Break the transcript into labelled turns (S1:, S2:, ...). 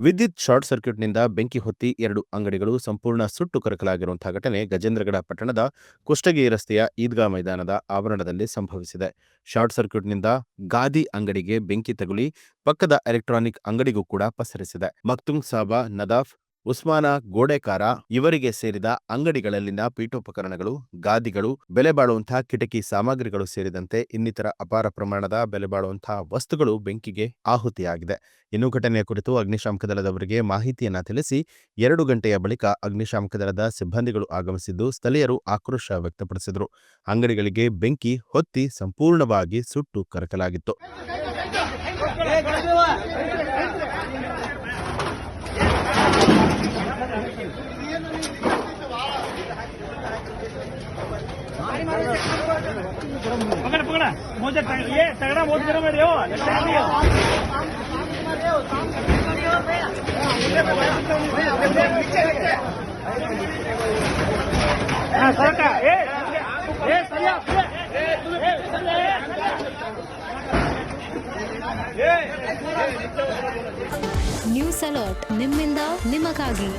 S1: ವಿದ್ಯುತ್ ಶಾರ್ಟ್ ಸರ್ಕ್ಯೂಟ್ನಿಂದ ಬೆಂಕಿ ಹೊತ್ತಿ 2 ಅಂಗಡಿಗಳು ಸಂಪೂರ್ಣ ಸುಟ್ಟು ಕರಕಲಾಗಿರುವಂತಹ ಘಟನೆ ಗಜೇಂದ್ರಗಡ ಪಟ್ಟಣದ ಕುಷ್ಟಗಿ ರಸ್ತೆಯ ಈದ್ಗಾ ಮೈದಾನದ ಆವರಣದಲ್ಲಿ ಸಂಭವಿಸಿದೆ. ಶಾರ್ಟ್ ಸರ್ಕ್ಯೂಟ್ನಿಂದ ಗಾದಿ ಅಂಗಡಿಗೆ ಬೆಂಕಿ ತಗುಲಿ ಪಕ್ಕದ ಎಲೆಕ್ಟ್ರಾನಿಕ್ ಅಂಗಡಿಗೂ ಕೂಡ ಪಸರಿಸಿದೆ. ಮಕ್ತುಂಗ್ ಸಾಬಾ, ನದಾಫ್, ಉಸ್ಮಾನ ಗೋಡೆಕಾರ ಇವರಿಗೆ ಸೇರಿದ ಅಂಗಡಿಗಳಲ್ಲಿನ ಪೀಠೋಪಕರಣಗಳು, ಗಾದಿಗಳು, ಬೆಲೆ ಬಾಳುವಂತಹ ಕಿಟಕಿ ಸಾಮಗ್ರಿಗಳು ಸೇರಿದಂತೆ ಇನ್ನಿತರ ಅಪಾರ ಪ್ರಮಾಣದ ಬೆಲೆ ಬಾಳುವಂತಹ ವಸ್ತುಗಳು ಬೆಂಕಿಗೆ ಆಹುತಿಯಾಗಿದೆ. ಇನ್ನು ಘಟನೆಯ ಕುರಿತು ಅಗ್ನಿಶಾಮಕ ದಳದವರಿಗೆ ಮಾಹಿತಿಯನ್ನ ತಿಳಿಸಿ 2 ಗಂಟೆಯ ಬಳಿಕ ಅಗ್ನಿಶಾಮಕ ದಳದ ಸಿಬ್ಬಂದಿಗಳು ಆಗಮಿಸಿದ್ದು ಸ್ಥಳೀಯರು ಆಕ್ರೋಶ ವ್ಯಕ್ತಪಡಿಸಿದರು. ಅಂಗಡಿಗಳಿಗೆ ಬೆಂಕಿ ಹೊತ್ತಿ ಸಂಪೂರ್ಣವಾಗಿ ಸುಟ್ಟು ಕರಕಲಾಗಿತ್ತು.
S2: पकड़ा मुझे ये तगड़ा बहुत गर्म है
S3: ನ್ಯೂಸ್ ಅಲರ್ಟ್ ನಿಮ್ಮಿಂದ ನಿಮಗಾಗಿ.